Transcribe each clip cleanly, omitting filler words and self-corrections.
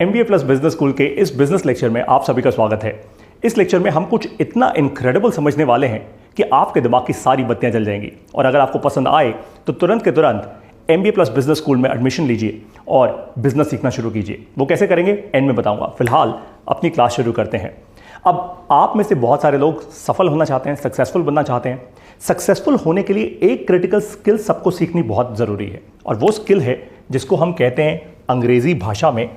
MBA plus business school के इस business lecture में आप सभी का स्वागत है। इस लेक्चर में हम कुछ इतना इनक्रेडिबल समझने वाले हैं कि आपके दिमाग की सारी बत्तियां जल जाएंगी। और अगर आपको पसंद आए तो तुरंत के तुरंत MBA प्लस बिजनेस स्कूल में एडमिशन लीजिए और बिजनेस सीखना शुरू कीजिए। वो कैसे करेंगे एंड में बताऊंगा। फिलहाल अपनी क्लास शुरू करते हैं। अब आप में से बहुत सारे लोग सफल होना चाहते हैं, सक्सेसफुल बनना चाहते हैं। सक्सेसफुल होने के लिए एक क्रिटिकल स्किल सबको सीखनी बहुत ज़रूरी है और वो स्किल है जिसको हम कहते हैं अंग्रेजी भाषा में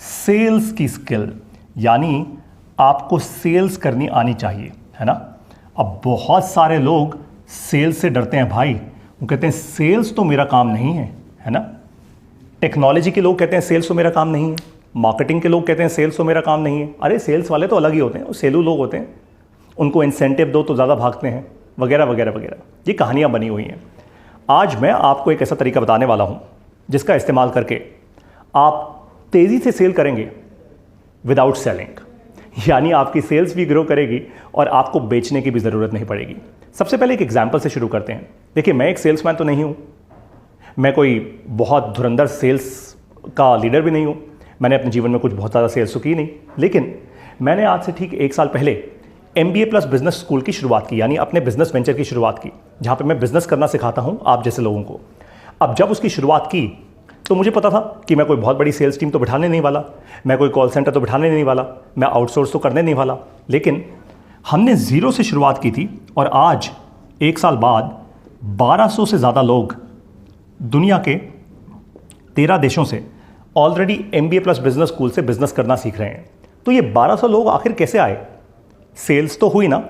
सेल्स की स्किल। यानी आपको सेल्स करनी आनी चाहिए, है ना। अब बहुत सारे लोग सेल्स से डरते हैं भाई। वो कहते हैं सेल्स तो मेरा काम नहीं है, है ना। टेक्नोलॉजी के लोग कहते हैं सेल्स तो मेरा काम नहीं है। मार्केटिंग के लोग कहते हैं सेल्स तो मेरा काम नहीं है। अरे सेल्स वाले तो अलग ही होते हैं, वो सेलू लोग होते हैं, उनको इंसेंटिव दो तो ज़्यादा भागते हैं, वगैरह वगैरह वगैरह। ये कहानियाँ बनी हुई हैं। आज मैं आपको एक ऐसा तरीका बताने वाला हूँ जिसका इस्तेमाल करके आप तेज़ी से सेल करेंगे विदाउट सेलिंग। यानी आपकी सेल्स भी ग्रो करेगी और आपको बेचने की भी ज़रूरत नहीं पड़ेगी। सबसे पहले एक एग्जाम्पल से शुरू करते हैं। देखिए, मैं एक सेल्समैन तो नहीं हूँ, मैं कोई बहुत धुरंधर सेल्स का लीडर भी नहीं हूँ, मैंने अपने जीवन में कुछ बहुत ज़्यादा सेल्स तो की नहीं। लेकिन मैंने आज से ठीक 1 साल पहले MBA प्लस बिजनेस स्कूल की शुरुआत की, यानी अपने बिजनेस वेंचर की शुरुआत की, जहाँ पे मैं बिजनेस करना सिखाता हूँ आप जैसे लोगों को। अब जब उसकी शुरुआत की तो मुझे पता था कि मैं कोई बहुत बड़ी सेल्स टीम तो बिठाने नहीं वाला, मैं कोई कॉल सेंटर तो बिठाने नहीं वाला, मैं आउटसोर्स तो करने नहीं वाला। लेकिन हमने ज़ीरो से शुरुआत की थी और आज 1 साल बाद 1200 से ज़्यादा लोग दुनिया के 13 देशों से already MBA plus business school से बिजनेस करना सीख रहे हैं। तो ये 1200 लोग आखिर कैसे आए? सेल्स तो हुई ना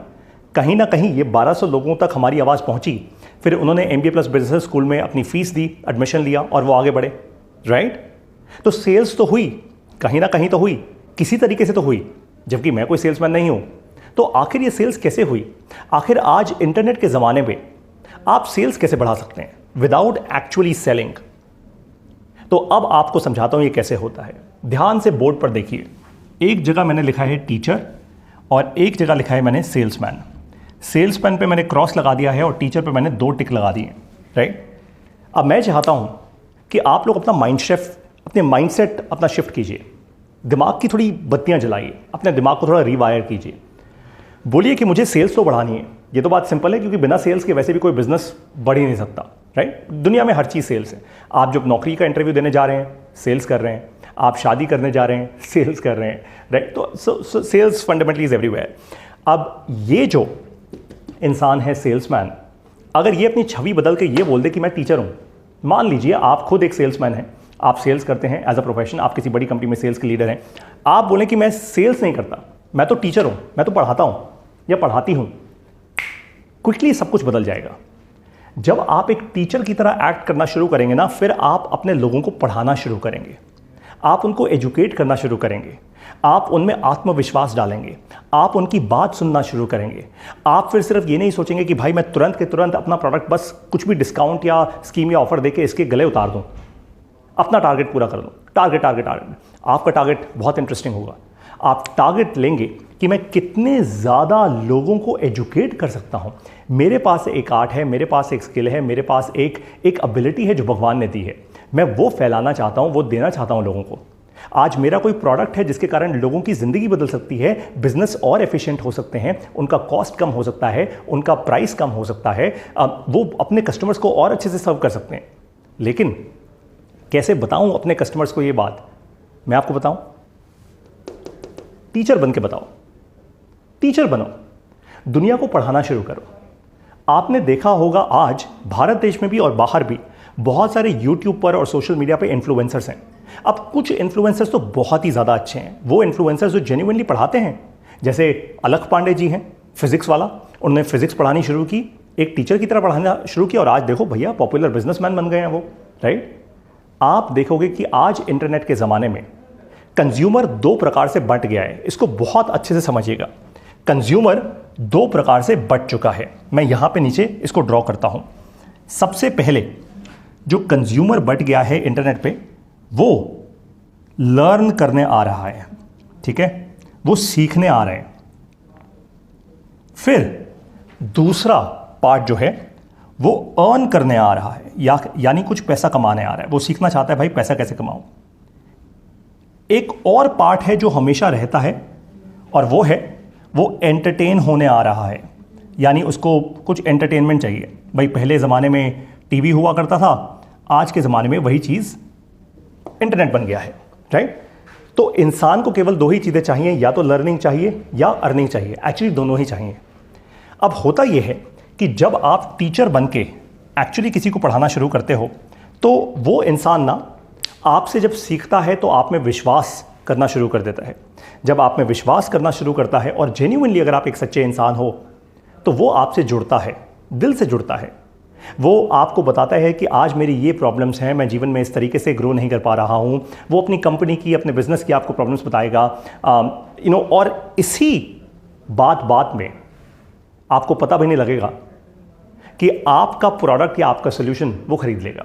कहीं ये 1200 लोगों तक हमारी आवाज़ पहुंची, फिर उन्होंने MBA प्लस बिजनेस स्कूल में अपनी फीस दी, एडमिशन लिया और वो आगे बढ़े, राइट। तो सेल्स तो हुई, कहीं ना कहीं तो हुई, किसी तरीके से तो हुई, जबकि मैं कोई सेल्समैन नहीं हूं। तो आखिर ये सेल्स कैसे हुई? आखिर आज इंटरनेट के ज़माने में आप सेल्स कैसे बढ़ा सकते हैं विदाउट एक्चुअली सेलिंग? तो अब आपको समझाता हूं ये कैसे होता है। ध्यान से बोर्ड पर देखिए, एक जगह मैंने लिखा है टीचर और एक जगह लिखा है मैंने सेल्समैन। सेल्समैन पे मैंने क्रॉस लगा दिया है और टीचर पे मैंने 2 टिक लगा दिए, राइट। अब मैं चाहता हूं कि आप लोग अपने माइंडसेट अपना शिफ्ट कीजिए, दिमाग की थोड़ी बत्तियां जलाइए, अपने दिमाग को थोड़ा रिवायर कीजिए। बोलिए कि मुझे सेल्स तो बढ़ानी है। ये तो बात सिंपल है, क्योंकि बिना सेल्स के वैसे भी कोई बिजनेस बढ़ ही नहीं सकता, राइट। दुनिया में हर चीज़ सेल्स है। आप जब नौकरी का इंटरव्यू देने जा रहे हैं, सेल्स कर रहे हैं। आप शादी करने जा रहे हैं, सेल्स कर रहे हैं, राइट। तो सेल्स फंडामेंटली इज एवरीवेयर। अब ये जो इंसान है सेल्समैन, अगर ये अपनी छवि बदल के ये बोल दे कि मैं टीचर हूँ, मान लीजिए आप खुद एक सेल्समैन हैं, आप सेल्स करते हैं एज अ प्रोफेशन, आप किसी बड़ी कंपनी में सेल्स के लीडर हैं, आप बोलें कि मैं सेल्स नहीं करता, मैं तो टीचर हूँ, मैं तो पढ़ाता हूँ या पढ़ाती हूँ, क्विकली सब कुछ बदल जाएगा। जब आप एक टीचर की तरह एक्ट करना शुरू करेंगे ना, फिर आप अपने लोगों को पढ़ाना शुरू करेंगे, आप उनको एजुकेट करना शुरू करेंगे, आप उनमें आत्मविश्वास डालेंगे, आप उनकी बात सुनना शुरू करेंगे। आप फिर सिर्फ ये नहीं सोचेंगे कि भाई मैं तुरंत के तुरंत अपना प्रोडक्ट बस कुछ भी डिस्काउंट या स्कीम या ऑफर देके इसके गले उतार दूं, अपना टारगेट पूरा कर दूं। टारगेट आपका टारगेट बहुत इंटरेस्टिंग होगा। आप टारगेट लेंगे कि मैं कितने ज़्यादा लोगों को एजुकेट कर सकता हूँ। मेरे पास एक आर्ट है, मेरे पास एक स्किल है, मेरे पास एक एबिलिटी है जो भगवान ने दी है, मैं वो फैलाना चाहता हूँ, वो देना चाहता हूँ लोगों को। आज मेरा कोई प्रोडक्ट है जिसके कारण लोगों की ज़िंदगी बदल सकती है, बिजनेस और एफिशिएंट हो सकते हैं, उनका कॉस्ट कम हो सकता है, उनका प्राइस कम हो सकता है, वो अपने कस्टमर्स को और अच्छे से सर्व कर सकते हैं। लेकिन कैसे बताऊं अपने कस्टमर्स को ये बात? मैं आपको बताऊं, टीचर बन के बताओ। टीचर बनो, दुनिया को पढ़ाना शुरू करो। आपने देखा होगा आज भारत देश में भी और बाहर भी बहुत सारे यूट्यूब पर और सोशल मीडिया पे इन्फ्लुएंसर्स हैं। अब कुछ इन्फ्लुएंसर्स तो बहुत ही ज़्यादा अच्छे हैं, वो इन्फ्लुएंसर्स जो जेन्युइनली पढ़ाते हैं। जैसे अलख पांडे जी हैं, फिजिक्स वाला, उन्होंने फिजिक्स पढ़ानी शुरू की, एक टीचर की तरह पढ़ाना शुरू किया और आज देखो भैया पॉपुलर बिजनेसमैन बन गए हैं वो, राइट। आप देखोगे कि आज इंटरनेट के ज़माने में कंज्यूमर 2 प्रकार से बंट गया है। इसको बहुत अच्छे से समझिएगा, कंज्यूमर 2 प्रकार से बंट चुका है। मैं यहाँ पे नीचे इसको ड्रॉ करता हूँ। सबसे पहले जो कंज्यूमर बंट गया है इंटरनेट पे, वो लर्न करने आ रहा है, ठीक है, वो सीखने आ रहे हैं। फिर दूसरा पार्ट जो है वो अर्न करने आ रहा है, यानी कुछ पैसा कमाने आ रहा है। वो सीखना चाहता है भाई पैसा कैसे कमाऊं। एक और पार्ट है जो हमेशा रहता है, और वो एंटरटेन होने आ रहा है, यानी उसको कुछ एंटरटेनमेंट चाहिए। भाई पहले ज़माने में टीवी हुआ करता था, आज के ज़माने में वही चीज़ इंटरनेट बन गया है, राइट? तो इंसान को केवल दो ही चीज़ें चाहिए, या तो लर्निंग चाहिए या अर्निंग चाहिए। एक्चुअली दोनों ही चाहिए। अब होता यह है कि जब आप टीचर बन के एक्चुअली किसी को पढ़ाना शुरू करते हो, तो वो इंसान ना आपसे जब सीखता है तो आप में विश्वास करना शुरू कर देता है। जब आप में विश्वास करना शुरू करता है और जेन्युइनली अगर आप एक सच्चे इंसान हो, तो वो आपसे जुड़ता है, दिल से जुड़ता है। वो आपको बताता है कि आज मेरी ये प्रॉब्लम्स हैं, मैं जीवन में इस तरीके से ग्रो नहीं कर पा रहा हूँ। वो अपनी कंपनी की, अपने बिजनेस की आपको प्रॉब्लम्स बताएगा, और इसी बात में आपको पता भी नहीं लगेगा कि आपका प्रोडक्ट या आपका सोल्यूशन वो खरीद लेगा।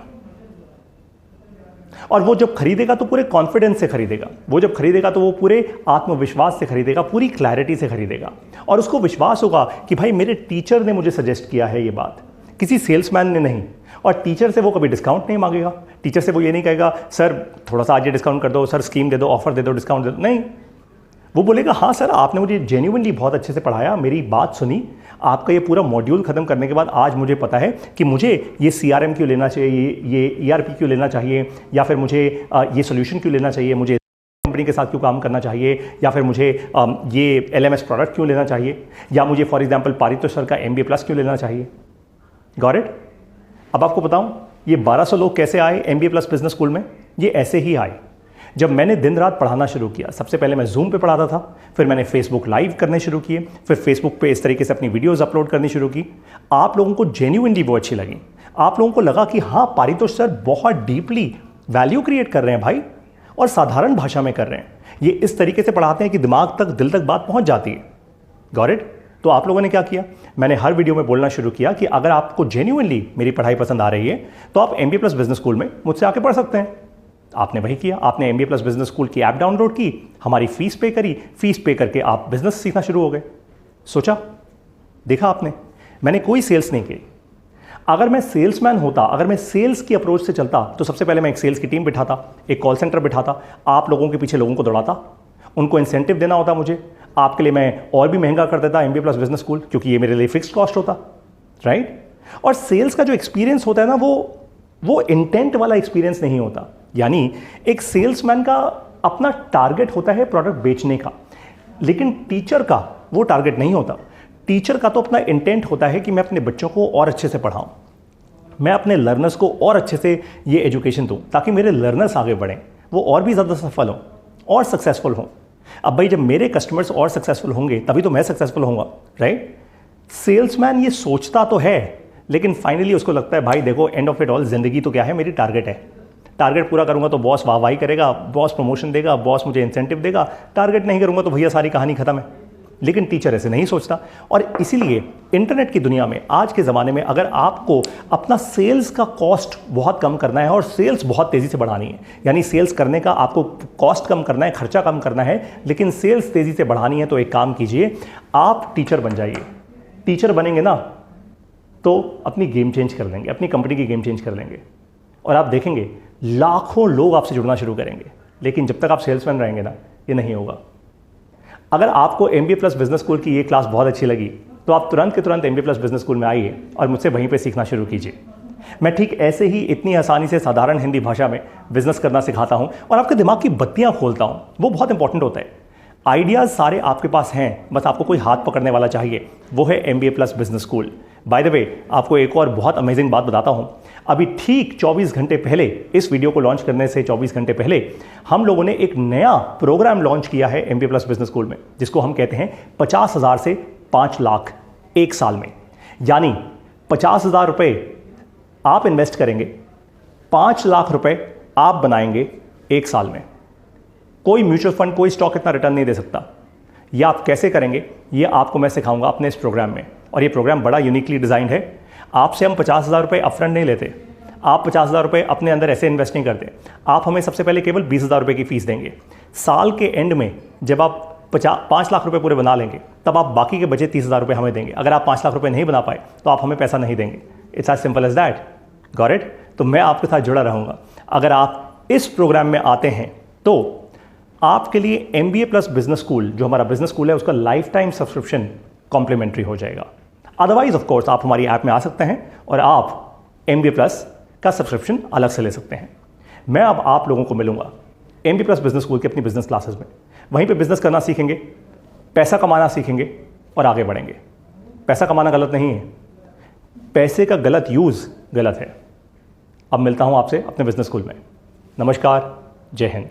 और वो जब खरीदेगा तो पूरे कॉन्फिडेंस से खरीदेगा। वो जब खरीदेगा तो वो पूरे आत्मविश्वास से खरीदेगा, पूरी क्लैरिटी से खरीदेगा। और उसको विश्वास होगा कि भाई मेरे टीचर ने मुझे सजेस्ट किया है ये बात, किसी सेल्समैन ने नहीं। और टीचर से वो कभी डिस्काउंट नहीं मांगेगा। टीचर से वो ये नहीं कहेगा सर थोड़ा सा आज ये डिस्काउंट कर दो, सर स्कीम दे दो, ऑफर दे दो, डिस्काउंट दे दो। नहीं, वो बोलेगा हाँ सर आपने मुझे जेन्युइनली बहुत अच्छे से पढ़ाया, मेरी बात सुनी, आपका ये पूरा मॉड्यूल खत्म करने के बाद आज मुझे पता है कि मुझे ये CRM क्यों लेना चाहिए, ये ERP क्यों लेना चाहिए, या फिर मुझे ये सोल्यूशन क्यों लेना चाहिए, मुझे कंपनी के साथ क्यों काम करना चाहिए, या फिर मुझे ये LMS प्रोडक्ट क्यों लेना चाहिए, या मुझे फॉर एग्जाम्पल पारितोष सर का MBA+ क्यों लेना चाहिए। Got it? अब आपको बताऊं ये 1200 लोग कैसे आए MBA+ बिजनेस स्कूल में? ये ऐसे ही आए। जब मैंने दिन रात पढ़ाना शुरू किया, सबसे पहले मैं जूम पे पढ़ाता था, फिर मैंने फेसबुक लाइव करने शुरू किए, फिर फेसबुक पे इस तरीके से अपनी वीडियोस अपलोड करनी शुरू की। आप लोगों को जेन्युइनली वो अच्छी लगी। आप लोगों को लगा कि हाँ पारितोष सर बहुत डीपली वैल्यू क्रिएट कर रहे हैं भाई, और साधारण भाषा में कर रहे हैं। ये इस तरीके से पढ़ाते हैं कि दिमाग तक, दिल तक बात पहुंच जाती है। Got it? तो आप लोगों ने क्या किया, मैंने हर वीडियो में बोलना शुरू किया कि अगर आपको जेन्युइनली मेरी पढ़ाई पसंद आ रही है तो आप MBA+ बिजनेस स्कूल में मुझसे आके पढ़ सकते हैं। आपने वही किया, आपने MBA+ बिजनेस स्कूल की ऐप डाउनलोड की, हमारी फीस पे करी, फीस पे करके आप बिजनेस सीखना शुरू हो गए। सोचा, देखा आपने, मैंने कोई सेल्स नहीं की। अगर मैं सेल्समैन होता, अगर मैं सेल्स की अप्रोच से चलता, तो सबसे पहले मैं एक सेल्स की टीम बिठाता, एक कॉल सेंटर बिठाता, आप लोगों के पीछे लोगों को दौड़ाता, उनको इंसेंटिव देना होता मुझे, आपके लिए मैं और भी महंगा कर देता MBA+ बिजनेस स्कूल, क्योंकि ये मेरे लिए फिक्स्ड कॉस्ट होता, राइट? और सेल्स का जो एक्सपीरियंस होता है ना, वो इंटेंट वाला एक्सपीरियंस नहीं होता। यानी एक सेल्समैन का अपना टारगेट होता है प्रोडक्ट बेचने का, लेकिन टीचर का वो टारगेट नहीं होता। टीचर का तो अपना इंटेंट होता है कि मैं अपने बच्चों को और अच्छे से पढ़ाऊं, मैं अपने लर्नर्स को और अच्छे से ये एजुकेशन दूं, ताकि मेरे लर्नर्स आगे बढ़ें, वो और भी ज़्यादा सफल हों और सक्सेसफुल हों। अब भाई जब मेरे कस्टमर्स और सक्सेसफुल होंगे तभी तो मैं सक्सेसफुल होऊंगा, राइट? सेल्समैन ये सोचता तो है, लेकिन फाइनली उसको लगता है भाई देखो एंड ऑफ इट ऑल जिंदगी तो क्या है, मेरी टारगेट है। टारगेट पूरा करूंगा तो बॉस वाहवाही करेगा, बॉस प्रमोशन देगा, बॉस मुझे इंसेंटिव देगा। टारगेट नहीं करूंगा तो भैया सारी कहानी खत्म है। लेकिन टीचर ऐसे नहीं सोचता। और इसीलिए इंटरनेट की दुनिया में, आज के ज़माने में, अगर आपको अपना सेल्स का कॉस्ट बहुत कम करना है और सेल्स बहुत तेज़ी से बढ़ानी है, यानी सेल्स करने का आपको कॉस्ट कम करना है, खर्चा कम करना है, लेकिन सेल्स तेज़ी से बढ़ानी है, तो एक काम कीजिए, आप टीचर बन जाइए। टीचर बनेंगे ना तो अपनी गेम चेंज कर लेंगे, अपनी कंपनी की गेम चेंज कर लेंगे, और आप देखेंगे लाखों लोग आपसे जुड़ना शुरू करेंगे। लेकिन जब तक आप सेल्समैन रहेंगे ना, ये नहीं होगा। अगर आपको MBA+ बिजनेस स्कूल की ये क्लास बहुत अच्छी लगी, तो आप तुरंत के तुरंत MBA+ बिजनेस स्कूल में आइए और मुझसे वहीं पे सीखना शुरू कीजिए। मैं ठीक ऐसे ही इतनी आसानी से साधारण हिंदी भाषा में बिजनेस करना सिखाता हूं और आपके दिमाग की बत्तियां खोलता हूं। वो बहुत इंपॉर्टेंट होता है। आइडियाज़ सारे आपके पास हैं, बस आपको कोई हाथ पकड़ने वाला चाहिए, वो है MBA+ business school. By the way, आपको एक और बहुत अमेजिंग बात बताता हूं। अभी ठीक 24 घंटे पहले, इस वीडियो को लॉन्च करने से 24 घंटे पहले, हम लोगों ने एक नया प्रोग्राम लॉन्च किया है MBA+ बिजनेस स्कूल में, जिसको हम कहते हैं 50,000 से 5 लाख एक साल में। यानी 50,000 रुपये आप इन्वेस्ट करेंगे, 5 लाख रुपए आप बनाएंगे एक साल में। कोई म्यूचुअल फंड, कोई स्टॉक इतना रिटर्न नहीं दे सकता। यह आप कैसे करेंगे, ये आपको मैं सिखाऊंगा अपने इस प्रोग्राम में। और ये प्रोग्राम बड़ा यूनिकली डिजाइंड है। आपसे हम 50,000 रुपये अपफ्रंट नहीं लेते। आप 50,000 रुपये अपने अंदर ऐसे इन्वेस्ट नहीं करते। आप हमें सबसे पहले केवल 20,000 रुपये की फीस देंगे। साल के एंड में जब आप 5 लाख रुपए पूरे बना लेंगे, तब आप बाकी के बचे 30,000 रुपये हमें देंगे। अगर आप 5 लाख रुपये नहीं बना पाए तो आप हमें पैसा नहीं देंगे। It's as simple as that. Got it? तो मैं आपके साथ जुड़ा रहूंगा। अगर आप इस प्रोग्राम में आते हैं तो आपके लिए MBA प्लस बिजनेस स्कूल, जो हमारा बिजनेस स्कूल है, उसका लाइफ टाइम सब्सक्रिप्शन कॉम्प्लीमेंट्री हो जाएगा। अदरवाइज ऑफ कोर्स आप हमारी ऐप में आ सकते हैं और आप MBA प्लस का सब्सक्रिप्शन अलग से ले सकते हैं। मैं अब आप लोगों को मिलूंगा MBA प्लस बिजनेस स्कूल की अपनी बिजनेस क्लासेस में। वहीं पे बिजनेस करना सीखेंगे, पैसा कमाना सीखेंगे और आगे बढ़ेंगे। पैसा कमाना गलत नहीं है, पैसे का गलत यूज़ गलत है। अब मिलता हूं आपसे अपने बिजनेस स्कूल में। नमस्कार, जय हिंद।